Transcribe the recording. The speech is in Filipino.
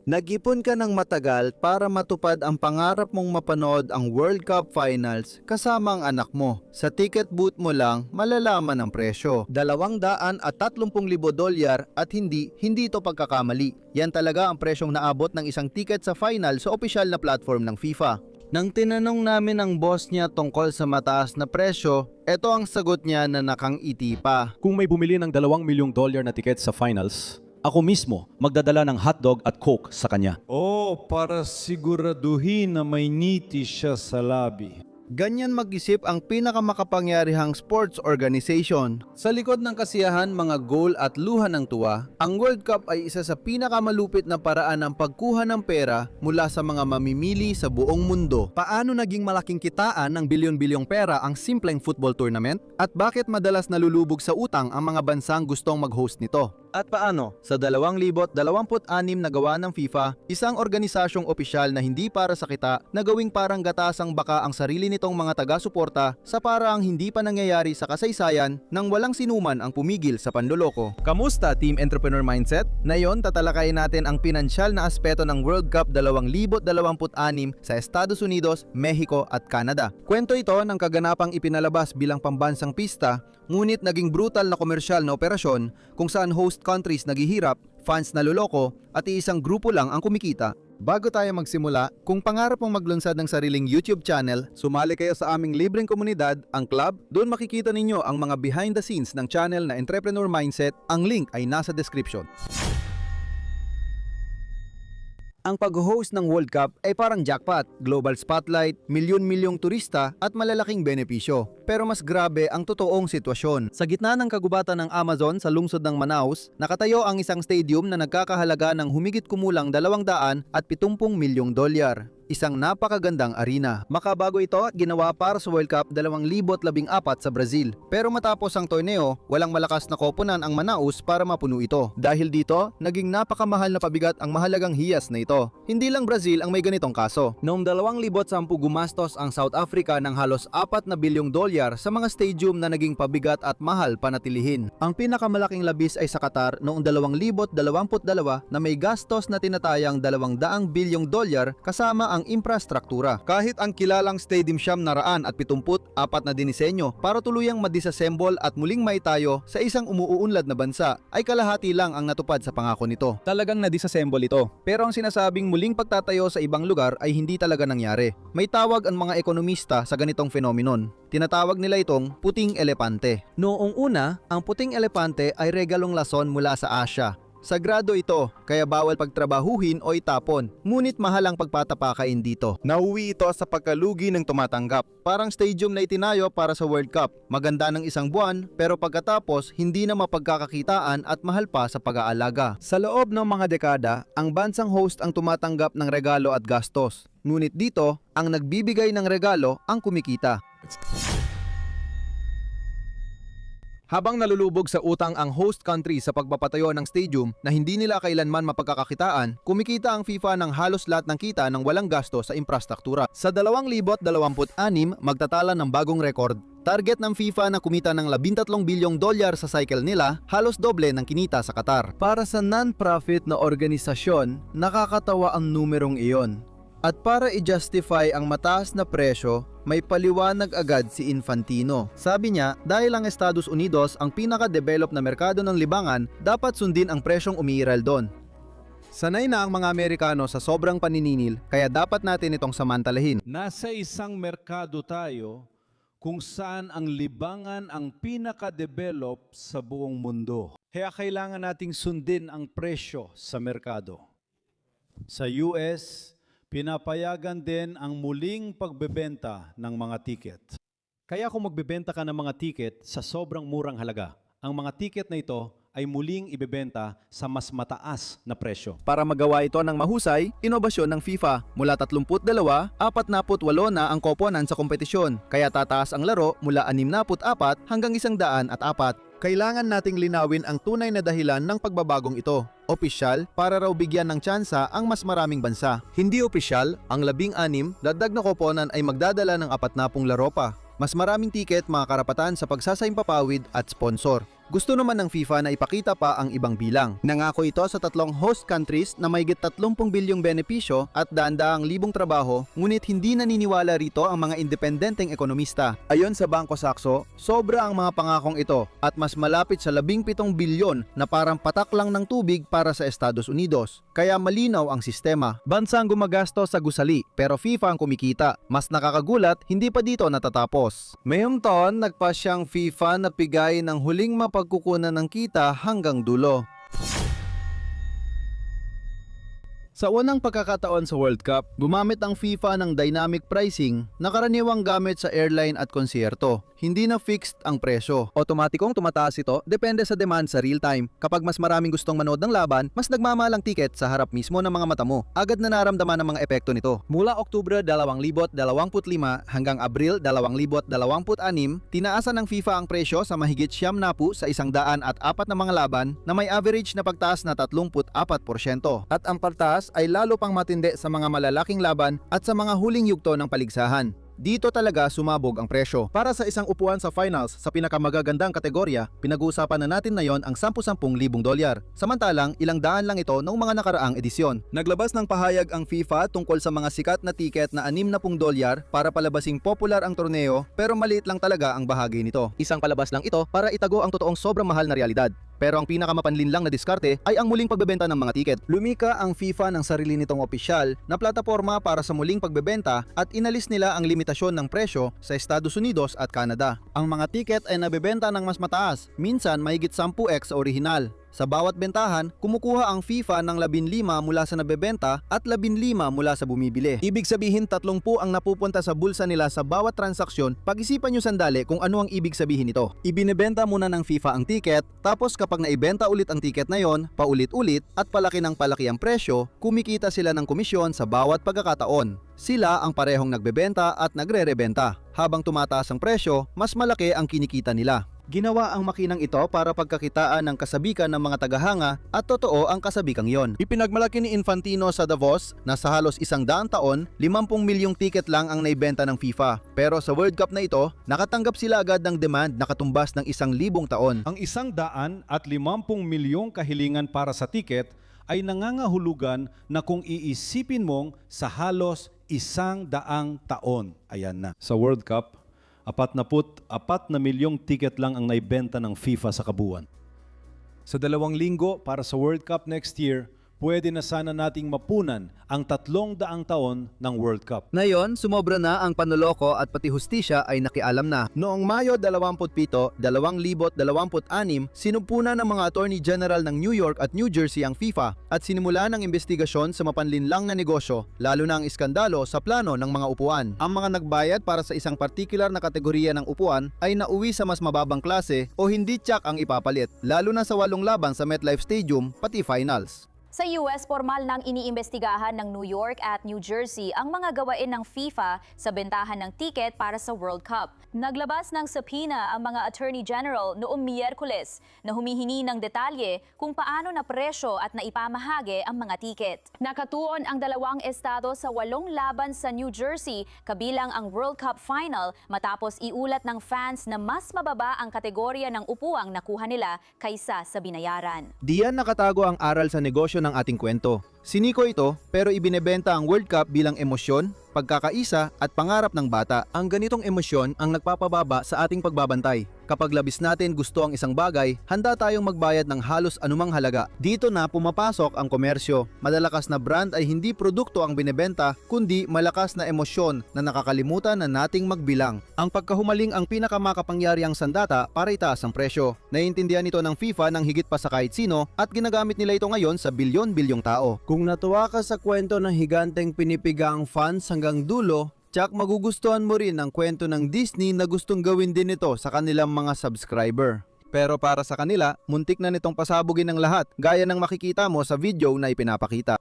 Nag-ipon ka ng matagal para matupad ang pangarap mong mapanood ang World Cup Finals kasama ang anak mo. Sa ticket booth mo lang malalaman ang presyo. $230,000 at hindi ito pagkakamali. Yan talaga ang presyong naabot ng isang ticket sa final sa opisyal na platform ng FIFA. Nang tinanong namin ang boss niya tungkol sa mataas na presyo, ito ang sagot niya na nakangiti pa. Kung may bumili ng $2 milyong na tiket sa finals, ako mismo magdadala ng hotdog at coke sa kanya. Para siguraduhin na may ngiti siya sa labi. Ganyan mag-isip ang pinakamakapangyarihang sports organization. Sa likod ng kasiyahan, mga goal at luha ng tuwa, ang World Cup ay isa sa pinakamalupit na paraan ng pagkuha ng pera mula sa mga mamimili sa buong mundo. Paano naging malaking kitaan ng bilyon-bilyong pera ang simpleng football tournament? At bakit madalas nalulubog sa utang ang mga bansang gustong mag-host nito? At paano? Sa 2026 na gawa ng FIFA, isang organisasyong opisyal na hindi para sa kita na gawing parang gatasang baka ang sarili nitong mga taga-suporta sa paraang hindi pa nangyayari sa kasaysayan nang walang sinuman ang pumigil sa panloloko. Kamusta Team Entrepreneur Mindset? Ngayon tatalakayin natin ang pinansyal na aspeto ng World Cup 2026 sa Estados Unidos, Mexico at Canada. Kwento ito ng kaganapang ipinalabas bilang pambansang pista, ngunit naging brutal na komersyal na operasyon kung saan host countries naghihirap, fans naloloko at iisang grupo lang ang kumikita. Bago tayo magsimula, kung pangarap mong maglunsad ng sariling YouTube channel, sumali kayo sa aming libreng komunidad, ang Club. Doon makikita ninyo ang mga behind the scenes ng channel na Entrepreneur Mindset. Ang link ay nasa description. Ang pag-host ng World Cup ay parang jackpot, global spotlight, milyon-milyong turista at malalaking benepisyo. Pero mas grabe ang totoong sitwasyon. Sa gitna ng kagubatan ng Amazon sa lungsod ng Manaus, nakatayo ang isang stadium na nagkakahalaga ng humigit kumulang $270 milyong. Isang napakagandang arena. Makabago ito at ginawa para sa World Cup 2014 sa Brazil. Pero matapos ang torneo, walang malakas na koponan ang Manaus para mapuno ito. Dahil dito, naging napakamahal na pabigat ang mahalagang hiyas na ito. Hindi lang Brazil ang may ganitong kaso. Noong 2010 gumastos ang South Africa ng halos $4 na bilyong sa mga stadium na naging pabigat at mahal panatilihin. Ang pinakamalaking labis ay sa Qatar noong 2022 na may gastos na tinatayang $200 bilyong kasama ang infrastruktura. Kahit ang kilalang stadium siyam na 174 na dinisenyo para tuluyang madisassemble at muling maitayo sa isang umuunlad na bansa, ay kalahati lang ang natupad sa pangako nito. Talagang nadisassemble ito. Pero ang sinasabing muling pagtatayo sa ibang lugar ay hindi talaga nangyari. May tawag ang mga ekonomista sa ganitong phenomenon. Tinatawag nila itong puting elepante. Noong una, ang puting elepante ay regalong lason mula sa Asya. Sagrado ito, kaya bawal pagtrabahuhin o itapon, ngunit mahal ang pagpatapakain dito. Nauwi ito sa pagkalugi ng tumatanggap. Parang stadium na itinayo para sa World Cup. Maganda ng isang buwan, pero pagkatapos hindi na mapagkakakitaan at mahal pa sa pag-aalaga. Sa loob ng mga dekada, ang bansang host ang tumatanggap ng regalo at gastos. Ngunit dito, ang nagbibigay ng regalo ang kumikita. Habang nalulubog sa utang ang host country sa pagpapatayo ng stadium na hindi nila kailanman mapagkakakitaan, kumikita ang FIFA ng halos lahat ng kita ng walang gasto sa infrastruktura. Sa 2026, magtatala ng bagong record. Target ng FIFA na kumita ng $13 bilyong sa cycle nila, halos doble ng kinita sa Qatar. Para sa non-profit na organisasyon, nakakatawa ang numerong iyon. At para i-justify ang mataas na presyo, may paliwanag agad si Infantino. Sabi niya, dahil ang Estados Unidos ang pinaka-develop na merkado ng libangan, dapat sundin ang presyong umiiral doon. Sanay na ang mga Amerikano sa sobrang paniningil, kaya dapat natin itong samantalahin. Nasa isang merkado tayo kung saan ang libangan ang pinaka-develop sa buong mundo. Kaya kailangan nating sundin ang presyo sa merkado. Sa US, pinapayagan din ang muling pagbebenta ng mga tiket. Kaya kung magbebenta ka ng mga tiket sa sobrang murang halaga, ang mga tiket na ito ay muling ibebenta sa mas mataas na presyo. Para magawa ito ng mahusay, inobasyon ng FIFA. Mula 32, 48 na ang koponan sa kompetisyon. Kaya tataas ang laro mula 64 hanggang 104. Kailangan nating linawin ang tunay na dahilan ng pagbabagong ito. Opisyal, para raw bigyan ng tsansa ang mas maraming bansa. Hindi opisyal, ang 16 dagdag na koponan ay magdadala ng 40 laro pa. Mas maraming tiket, mga karapatan sa pagsasaimpapawid at sponsor. Gusto naman ng FIFA na ipakita pa ang ibang bilang. Nangako ito sa 3 host countries na mahigit 30 bilyong benepisyo at daan-daang libong trabaho, ngunit hindi naniniwala rito ang mga independenteng ekonomista. Ayon sa Bangko Sakso, sobra ang mga pangakong ito at mas malapit sa 17 bilyon na parang patak lang ng tubig para sa Estados Unidos. Kaya malinaw ang sistema. Bansa ang gumagasto sa gusali pero FIFA ang kumikita. Mas nakakagulat, hindi pa dito natatapos. Mayong taon, nagpa siyang FIFA na pigay ng huling mapagkukunan ng kita hanggang dulo. Sa unang pagkakataon sa World Cup, gumamit ang FIFA ng dynamic pricing na karaniwang gamit sa airline at konsyerto. Hindi na fixed ang presyo. Otomatikong tumataas ito depende sa demand sa real time. Kapag mas maraming gustong manood ng laban, mas nagmamahalang tiket sa harap mismo ng mga mata mo. Agad na naramdaman ang mga epekto nito. Mula Oktubre 2025 hanggang Abril 2026, tinaasan ng FIFA ang presyo sa mahigit 90 sa 104 na mga laban na may average na pagtaas na 34%. At ang pagtaas ay lalo pang matindi sa mga malalaking laban at sa mga huling yugto ng paligsahan. Dito talaga sumabog ang presyo. Para sa isang upuan sa finals sa pinakamagagandang kategorya, pinag-uusapan na natin ngayon ang 10,000 dolyar. Samantalang, ilang daan lang ito noong mga nakaraang edisyon. Naglabas ng pahayag ang FIFA tungkol sa mga sikat na tiket na 60 dolyar para palabasing popular ang torneo, pero maliit lang talaga ang bahagi nito. Isang palabas lang ito para itago ang totoong sobrang mahal na realidad. Pero ang pinakamapanlinlang na diskarte ay ang muling pagbebenta ng mga tiket. Lumika ang FIFA ng sarili nitong opisyal na plataporma para sa muling pagbebenta at inalis nila ang limitasyon ng presyo sa Estados Unidos at Canada. Ang mga tiket ay nabebenta ng mas mataas, minsan mahigit 10x sa orihinal. Sa bawat bentahan, kumukuha ang FIFA ng 15 mula sa nabebenta at 15 mula sa bumibili. Ibig sabihin 30 ang napupunta sa bulsa nila sa bawat transaksyon. Pag-isipan nyo sandali kung ano ang ibig sabihin nito. Ibinebenta muna ng FIFA ang tiket, tapos kapag naibenta ulit ang tiket na yon, paulit-ulit at palaki ng palaki ang presyo, kumikita sila ng komisyon sa bawat pagkakataon. Sila ang parehong nagbebenta at nagre-rebenta. Habang tumataas ang presyo, mas malaki ang kinikita nila. Ginawa ang makinang ito para pagkakitaan ng kasabikan ng mga tagahanga at totoo ang kasabikang yon. Ipinagmalaki ni Infantino sa Davos na sa halos 100 taon, 50 milyong tiket lang ang naibenta ng FIFA. Pero sa World Cup na ito, nakatanggap sila agad ng demand na katumbas ng 1,000 taon. Ang 150 milyong kahilingan para sa tiket ay nangangahulugan na kung iisipin mong sa halos 100 taon. Ayan na. Sa World Cup, 44 milyong tiket lang ang naibenta ng FIFA sa kabuuan. Sa 2 linggo para sa World Cup next year, pwede na sana nating mapunan ang 300 taon ng World Cup. Ngayon, sumobra na ang panloloko at pati hustisya ay nakialam na. Noong Mayo 27, 2026, sinumpunan ng mga Attorney General ng New York at New Jersey ang FIFA at sinimula ng investigasyon sa mapanlinlang na negosyo, lalo na ang iskandalo sa plano ng mga upuan. Ang mga nagbayad para sa isang partikular na kategorya ng upuan ay nauwi sa mas mababang klase o hindi tsak ang ipapalit, lalo na sa 8 laban sa MetLife Stadium pati finals. Sa US, formal nang iniimbestigahan ng New York at New Jersey ang mga gawain ng FIFA sa bentahan ng tiket para sa World Cup. Naglabas ng subpoena ang mga Attorney General noong Miyerkules na humihingi ng detalye kung paano na presyo at naipamahagi ang mga tiket. Nakatuon ang 2 estado sa 8 laban sa New Jersey kabilang ang World Cup Final matapos iulat ng fans na mas mababa ang kategorya ng upuang nakuha nila kaysa sa binayaran. Diyan nakatago ang aral sa negosyo ng ating kwento. Siniko ito pero ibinebenta ang World Cup bilang emosyon, pagkakaisa at pangarap ng bata. Ang ganitong emosyon ang nagpapababa sa ating pagbabantay. Kapag labis natin gusto ang isang bagay, handa tayong magbayad ng halos anumang halaga. Dito na pumapasok ang komersyo. Madalakas na brand ay hindi produkto ang binebenta, kundi malakas na emosyon na nakakalimutan na nating magbilang. Ang pagkahumaling ang pinakamakapangyariang sandata para itaas ang presyo. Naiintindihan ito ng FIFA ng higit pa sa kahit sino at ginagamit nila ito ngayon sa bilyon-bilyong tao. Kung natuwa ka sa kwento ng higanteng pinipiga ang fans hanggang dulo, tsak magugustuhan mo rin ang kwento ng Disney na gustong gawin din ito sa kanilang mga subscriber. Pero para sa kanila, muntik na nitong pasabugin ng lahat, gaya ng makikita mo sa video na ipinapakita.